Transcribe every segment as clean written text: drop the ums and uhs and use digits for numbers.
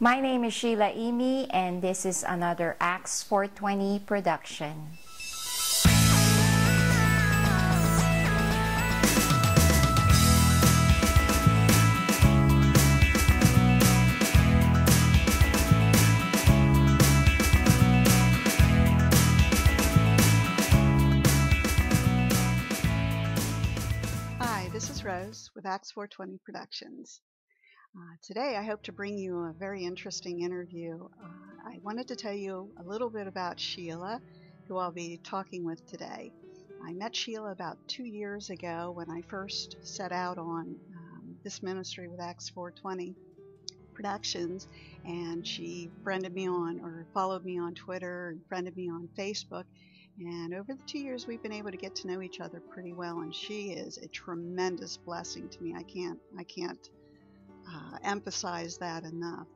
My name is Sheila Imme, and this is another Acts 420 production. Hi, this is Rose with Acts 420 Productions. Today I hope to bring you a very interesting interview. I wanted to tell you a little bit about Sheila, who I'll be talking with today. I met Sheila about 2 years ago when I first set out on this ministry with Acts 420 Productions, and she friended me on or followed me on Twitter and friended me on Facebook. And over the 2 years, we've been able to get to know each other pretty well, and she is a tremendous blessing to me. I can't emphasize that enough.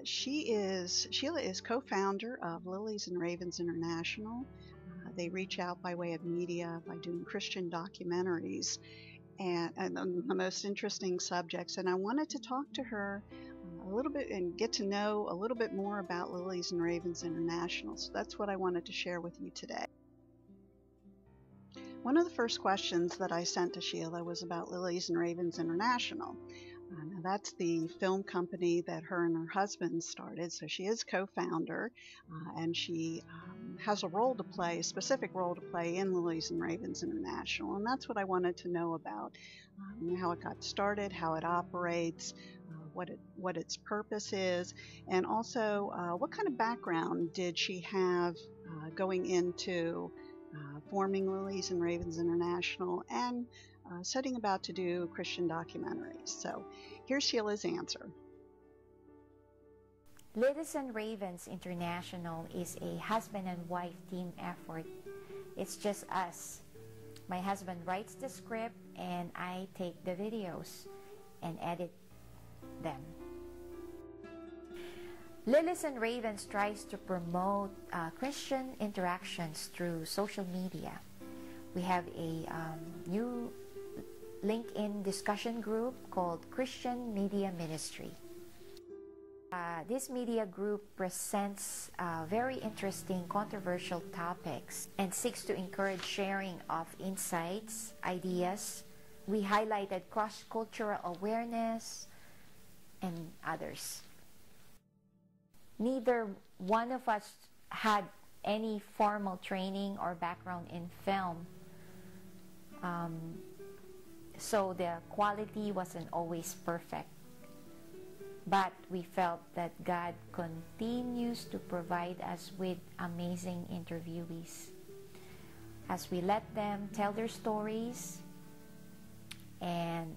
Sheila is co-founder of Lilies and Ravens International. They reach out by way of media by doing Christian documentaries and the most interesting subjects. And I wanted to talk to her a little bit and get to know a little bit more about Lilies and Ravens International. So that's what I wanted to share with you today. One of the first questions that I sent to Sheila was about Lilies and Ravens International. Now that's the film company that her and her husband started, so she is co-founder, and she has a specific role to play in Lilies and Ravens International, and that's what I wanted to know about, how it got started, how it operates, what its purpose is, and also what kind of background did she have going into forming Lilies and Ravens International and setting about to do Christian documentaries. So here's Sheila's answer. Lilies and Ravens International is a husband and wife team effort. It's just us. My husband writes the script and I take the videos and edit them. Lilies and Ravens tries to promote Christian interactions through social media. We have a new LinkedIn discussion group called Christian Media Ministry. This media group presents very interesting, controversial topics and seeks to encourage sharing of insights, ideas. We highlighted cross-cultural awareness and others. Neither one of us had any formal training or background in film, so the quality wasn't always perfect. But we felt that God continues to provide us with amazing interviewees as we let them tell their stories and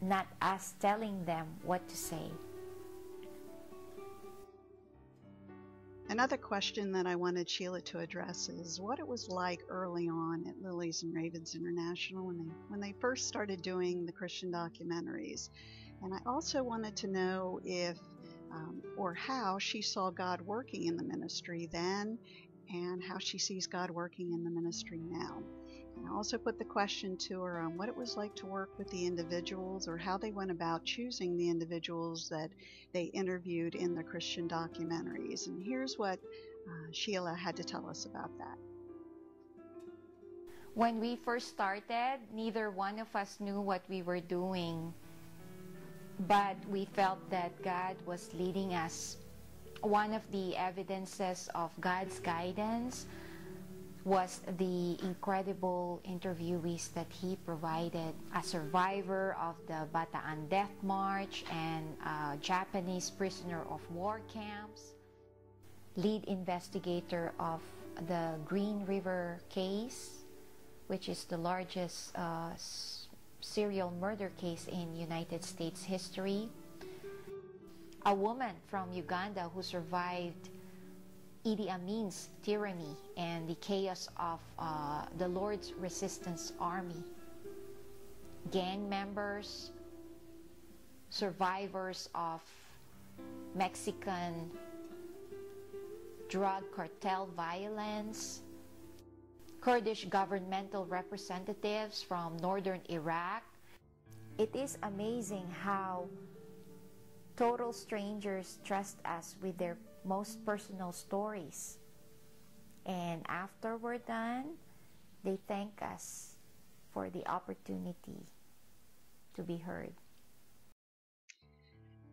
not us telling them what to say. Another question that I wanted Sheila to address is what it was like early on at Lilies and Ravens International when they first started doing the Christian documentaries. And I also wanted to know if or how she saw God working in the ministry then and how she sees God working in the ministry now. And I also put the question to her on what it was like to work with the individuals or how they went about choosing the individuals that they interviewed in the Christian documentaries. And here's what Sheila had to tell us about that. When we first started, neither one of us knew what we were doing, but we felt that God was leading us. One of the evidences of God's guidance was the incredible interviewees that he provided. A survivor of the Bataan Death March and a Japanese prisoner of war camps, lead investigator of the Green River case, which is the largest serial murder case in United States history. A woman from Uganda who survived Idi Amin's tyranny and the chaos of the Lord's Resistance Army. Gang members, survivors of Mexican drug cartel violence, Kurdish governmental representatives from northern Iraq. It is amazing how Total strangers trust us with their most personal stories. And after we're done, they thank us for the opportunity to be heard.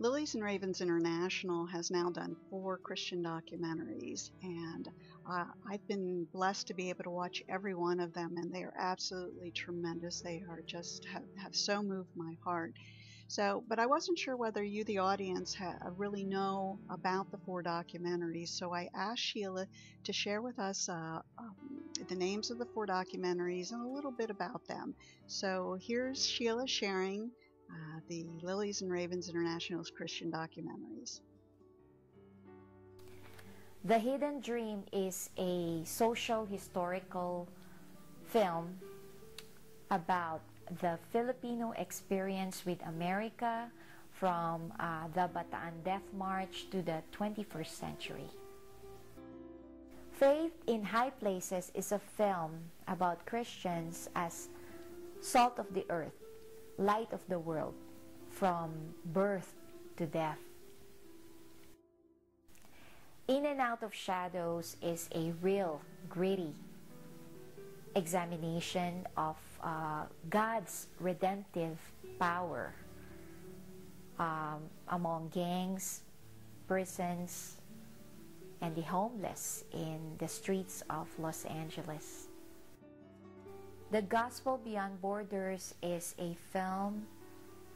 Lilies and Ravens International has now done 4 Christian documentaries, and I've been blessed to be able to watch every one of them, and they are absolutely tremendous. They are just have so moved my heart. So, but I wasn't sure whether you, the audience, really know about the 4 documentaries. So I asked Sheila to share with us the names of the 4 documentaries and a little bit about them. So here's Sheila sharing the Lilies and Ravens International's Christian documentaries. The Hidden Dream is a social historical film about the Filipino experience with America from the Bataan Death March to the 21st century. Faith in High Places is a film about Christians as salt of the earth, light of the world, from birth to death. In and Out of Shadows is a real, gritty examination of God's redemptive power among gangs, prisons, and the homeless in the streets of Los Angeles. The Gospel Beyond Borders is a film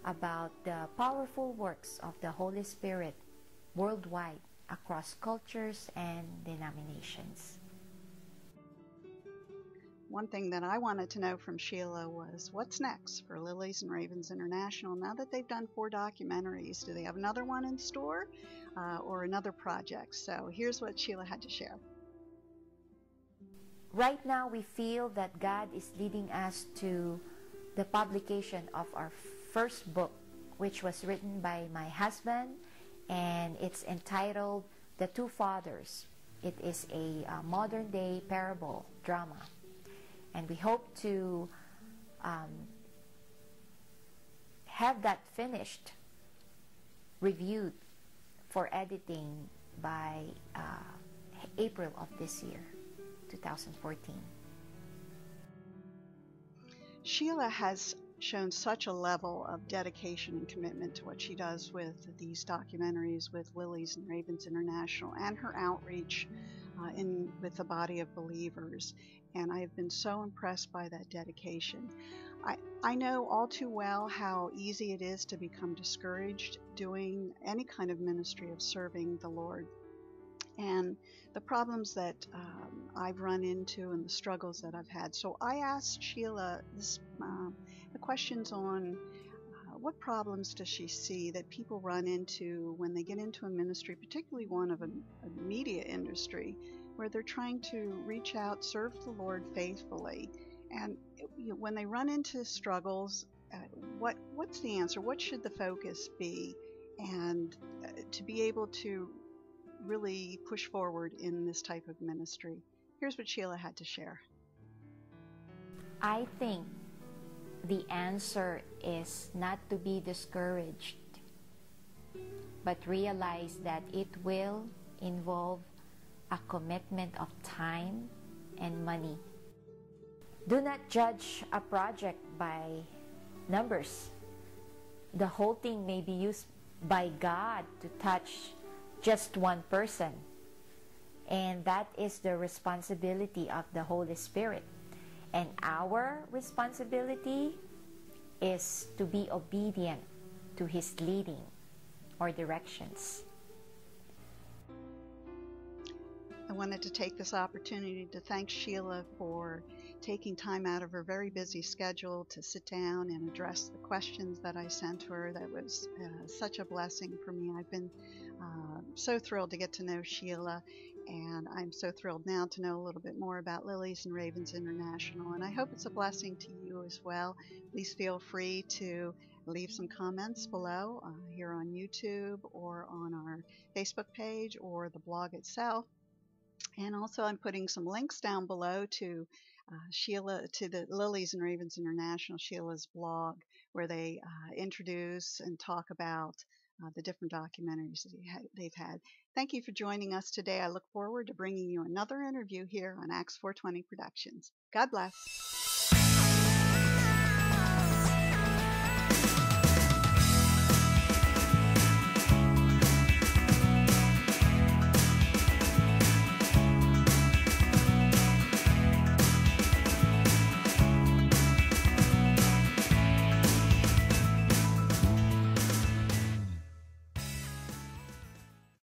about the powerful works of the Holy Spirit worldwide across cultures and denominations. One thing that I wanted to know from Sheila was what's next for Lilies and Ravens International. Now that they've done 4 documentaries, do they have another one in store or another project? So here's what Sheila had to share. Right now, we feel that God is leading us to the publication of our first book, which was written by my husband, and it's entitled The Two Fathers. It is a modern-day parable drama. And we hope to have that finished, reviewed for editing by April of this year, 2014. Sheila has shown such a level of dedication and commitment to what she does with these documentaries with Lilies and Ravens International and her outreach with the body of believers. And I have been so impressed by that dedication. I know all too well how easy it is to become discouraged doing any kind of ministry of serving the Lord. And the problems that I've run into and the struggles that I've had. So I asked Sheila the questions on what problems does she see that people run into when they get into a ministry, particularly one of a media industry, where they're trying to reach out, serve the Lord faithfully. And when they run into struggles, what's the answer? What should the focus be? And to be able to really push forward in this type of ministry. Here's what Sheila had to share. I think the answer is not to be discouraged, but realize that it will involve a commitment of time and money. Do not judge a project by numbers. The whole thing may be used by God to touch just one person, and that is the responsibility of the Holy Spirit. And our responsibility is to be obedient to His leading or directions. I wanted to take this opportunity to thank Sheila for taking time out of her very busy schedule to sit down and address the questions that I sent her. That was such a blessing for me. I've been so thrilled to get to know Sheila, and I'm so thrilled now to know a little bit more about Lilies and Ravens International, and I hope it's a blessing to you as well. Please feel free to leave some comments below here on YouTube or on our Facebook page or the blog itself. And also I'm putting some links down below to the Lilies and Ravens International, Sheila's blog, where they introduce and talk about the different documentaries that they've had. Thank you for joining us today. I look forward to bringing you another interview here on Acts 420 Productions. God bless.